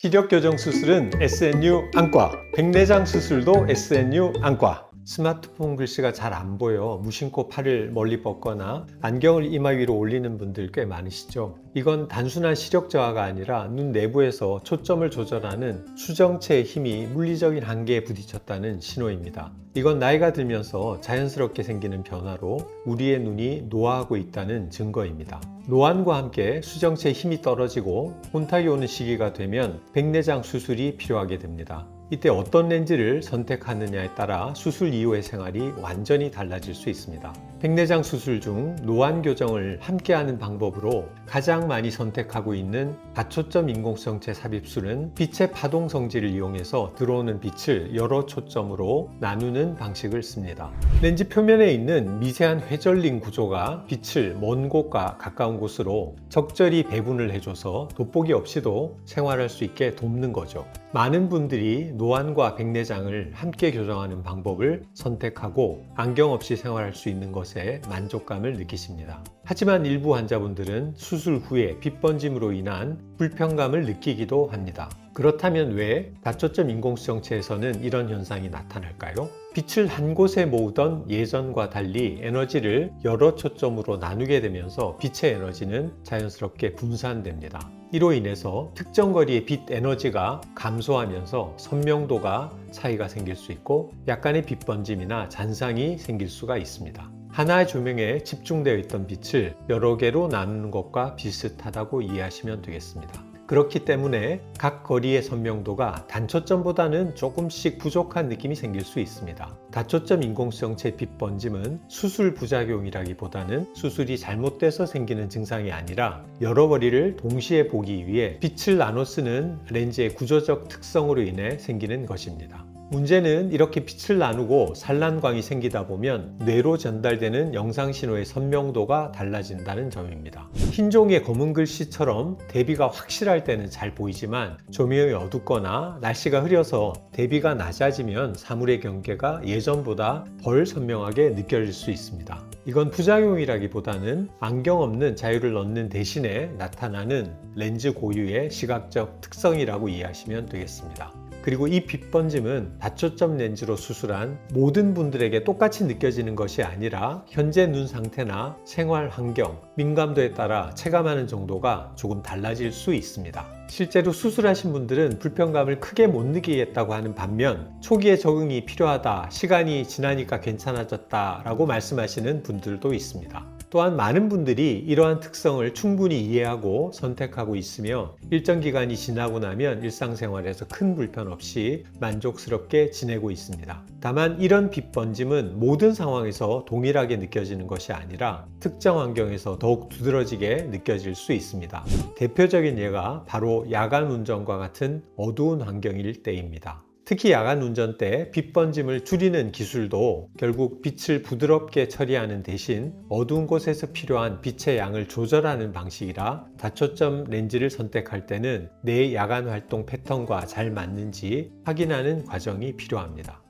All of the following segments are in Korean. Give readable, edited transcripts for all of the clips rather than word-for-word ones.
시력교정 수술은 SNU 안과, 백내장 수술도 SNU 안과. 스마트폰 글씨가 잘 안 보여 무심코 팔을 멀리 뻗거나 안경을 이마 위로 올리는 분들 꽤 많으시죠? 이건 단순한 시력 저하가 아니라 눈 내부에서 초점을 조절하는 수정체의 힘이 물리적인 한계에 부딪혔다는 신호입니다. 이건 나이가 들면서 자연스럽게 생기는 변화로 우리의 눈이 노화하고 있다는 증거입니다. 노안과 함께 수정체의 힘이 떨어지고 혼탁이 오는 시기가 되면 백내장 수술이 필요하게 됩니다. 이때 어떤 렌즈를 선택하느냐에 따라 수술 이후의 생활이 완전히 달라질 수 있습니다. 백내장 수술 중 노안 교정을 함께하는 방법으로 가장 많이 선택하고 있는 다초점 인공수정체 삽입술은 빛의 파동 성질을 이용해서 들어오는 빛을 여러 초점으로 나누는 방식을 씁니다. 렌즈 표면에 있는 미세한 회절링 구조가 빛을 먼 곳과 가까운 곳으로 적절히 배분을 해줘서 돋보기 없이도 생활할 수 있게 돕는 거죠. 많은 분들이 노안과 백내장을 함께 교정하는 방법을 선택하고 안경 없이 생활할 수 있는 것에 만족감을 느끼십니다. 하지만 일부 환자분들은 수술 후에 빛 번짐으로 인한 불편감을 느끼기도 합니다. 그렇다면 왜 다초점 인공수정체에서는 이런 현상이 나타날까요? 빛을 한 곳에 모으던 예전과 달리 에너지를 여러 초점으로 나누게 되면서 빛의 에너지는 자연스럽게 분산됩니다. 이로 인해서 특정 거리의 빛 에너지가 감소하면서 선명도가 차이가 생길 수 있고 약간의 빛 번짐이나 잔상이 생길 수가 있습니다. 하나의 조명에 집중되어 있던 빛을 여러 개로 나누는 것과 비슷하다고 이해하시면 되겠습니다. 그렇기 때문에 각 거리의 선명도가 단초점보다는 조금씩 부족한 느낌이 생길 수 있습니다. 다초점 인공수정체 빛 번짐은 수술 부작용이라기보다는 수술이 잘못돼서 생기는 증상이 아니라 여러 거리를 동시에 보기 위해 빛을 나눠 쓰는 렌즈의 구조적 특성으로 인해 생기는 것입니다. 문제는 이렇게 빛을 나누고 산란광이 생기다 보면 뇌로 전달되는 영상신호의 선명도가 달라진다는 점입니다. 흰 종이의 검은 글씨처럼 대비가 확실할 때는 잘 보이지만 조명이 어둡거나 날씨가 흐려서 대비가 낮아지면 사물의 경계가 예전보다 덜 선명하게 느껴질 수 있습니다. 이건 부작용이라기보다는 안경 없는 자유를 넣는 대신에 나타나는 렌즈 고유의 시각적 특성이라고 이해하시면 되겠습니다. 그리고 이 빛 번짐은 다초점 렌즈로 수술한 모든 분들에게 똑같이 느껴지는 것이 아니라 현재 눈 상태나 생활 환경, 민감도에 따라 체감하는 정도가 조금 달라질 수 있습니다. 실제로 수술하신 분들은 불편감을 크게 못 느끼겠다고 하는 반면 초기에 적응이 필요하다, 시간이 지나니까 괜찮아졌다 라고 말씀하시는 분들도 있습니다. 또한 많은 분들이 이러한 특성을 충분히 이해하고 선택하고 있으며 일정 기간이 지나고 나면 일상생활에서 큰 불편 없이 만족스럽게 지내고 있습니다. 다만 이런 빛 번짐은 모든 상황에서 동일하게 느껴지는 것이 아니라 특정 환경에서 더욱 두드러지게 느껴질 수 있습니다. 대표적인 예가 바로 야간 운전과 같은 어두운 환경일 때입니다. 특히 야간 운전 때 빛 번짐을 줄이는 기술도 결국 빛을 부드럽게 처리하는 대신 어두운 곳에서 필요한 빛의 양을 조절하는 방식이라 다초점 렌즈를 선택할 때는 내 야간 활동 패턴과 잘 맞는지 확인하는 과정이 필요합니다.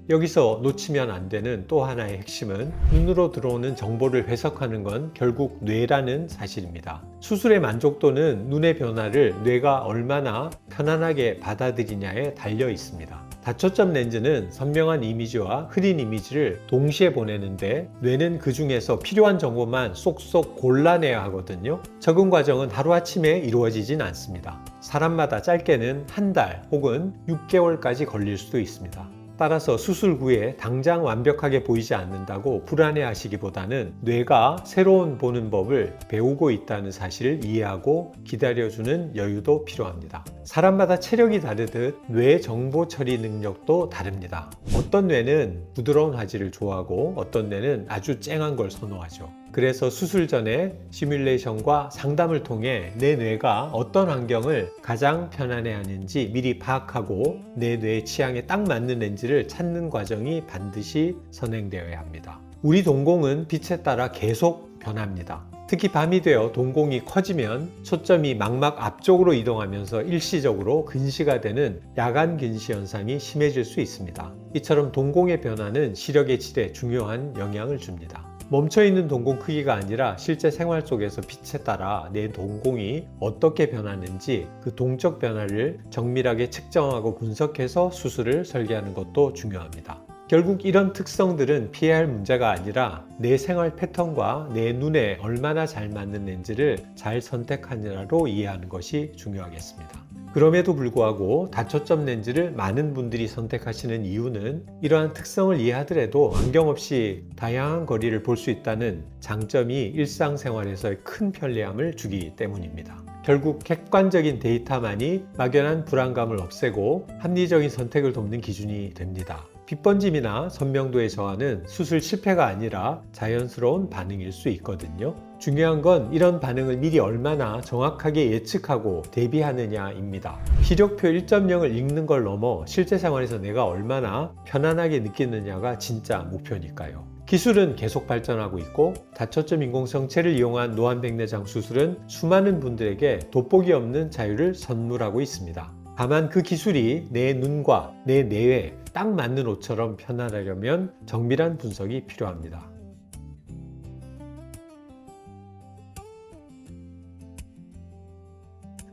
여기서 놓치면 안 되는 또 하나의 핵심은 눈으로 들어오는 정보를 해석하는 건 결국 뇌라는 사실입니다. 수술의 만족도는 눈의 변화를 뇌가 얼마나 편안하게 받아들이냐에 달려 있습니다. 다초점 렌즈는 선명한 이미지와 흐린 이미지를 동시에 보내는데 뇌는 그 중에서 필요한 정보만 쏙쏙 골라내야 하거든요. 적응 과정은 하루아침에 이루어지진 않습니다. 사람마다 짧게는 한 달 혹은 6개월까지 걸릴 수도 있습니다. 따라서 수술 후에 당장 완벽하게 보이지 않는다고 불안해하시기보다는 뇌가 새로운 보는 법을 배우고 있다는 사실을 이해하고 기다려주는 여유도 필요합니다. 사람마다 체력이 다르듯 뇌 정보 처리 능력도 다릅니다. 어떤 뇌는 부드러운 화질을 좋아하고 어떤 뇌는 아주 쨍한 걸 선호하죠. 그래서 수술 전에 시뮬레이션과 상담을 통해 내 뇌가 어떤 환경을 가장 편안해하는지 미리 파악하고 내 뇌 취향에 딱 맞는 렌즈를 찾는 과정이 반드시 선행되어야 합니다. 우리 동공은 빛에 따라 계속 변합니다. 특히 밤이 되어 동공이 커지면 초점이 망막 앞쪽으로 이동하면서 일시적으로 근시가 되는 야간 근시 현상이 심해질 수 있습니다. 이처럼 동공의 변화는 시력의 질에 중요한 영향을 줍니다. 멈춰있는 동공 크기가 아니라 실제 생활 속에서 빛에 따라 내 동공이 어떻게 변하는지 그 동적 변화를 정밀하게 측정하고 분석해서 수술을 설계하는 것도 중요합니다. 결국 이런 특성들은 피해야 할 문제가 아니라 내 생활 패턴과 내 눈에 얼마나 잘 맞는 렌즈를 잘 선택하느냐로 이해하는 것이 중요하겠습니다. 그럼에도 불구하고 다초점 렌즈를 많은 분들이 선택하시는 이유는 이러한 특성을 이해하더라도 안경 없이 다양한 거리를 볼 수 있다는 장점이 일상생활에서의 큰 편리함을 주기 때문입니다. 결국 객관적인 데이터만이 막연한 불안감을 없애고 합리적인 선택을 돕는 기준이 됩니다. 빛번짐이나 선명도의 저하는 수술 실패가 아니라 자연스러운 반응일 수 있거든요. 중요한 건 이런 반응을 미리 얼마나 정확하게 예측하고 대비하느냐입니다. 시력표 1.0을 읽는 걸 넘어 실제 생활에서 내가 얼마나 편안하게 느끼느냐가 진짜 목표니까요. 기술은 계속 발전하고 있고 다초점 인공성체를 이용한 노안백내장 수술은 수많은 분들에게 돋보기 없는 자유를 선물하고 있습니다. 다만 그 기술이 내 눈과 내 뇌에 딱 맞는 옷처럼 편안하려면 정밀한 분석이 필요합니다.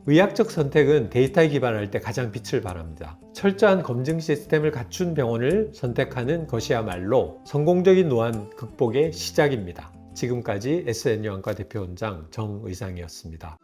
의학적 선택은 데이터에 기반할 때 가장 빛을 발합니다. 철저한 검증 시스템을 갖춘 병원을 선택하는 것이야말로 성공적인 노안 극복의 시작입니다. 지금까지 SNU 안과 대표원장 정의상이었습니다.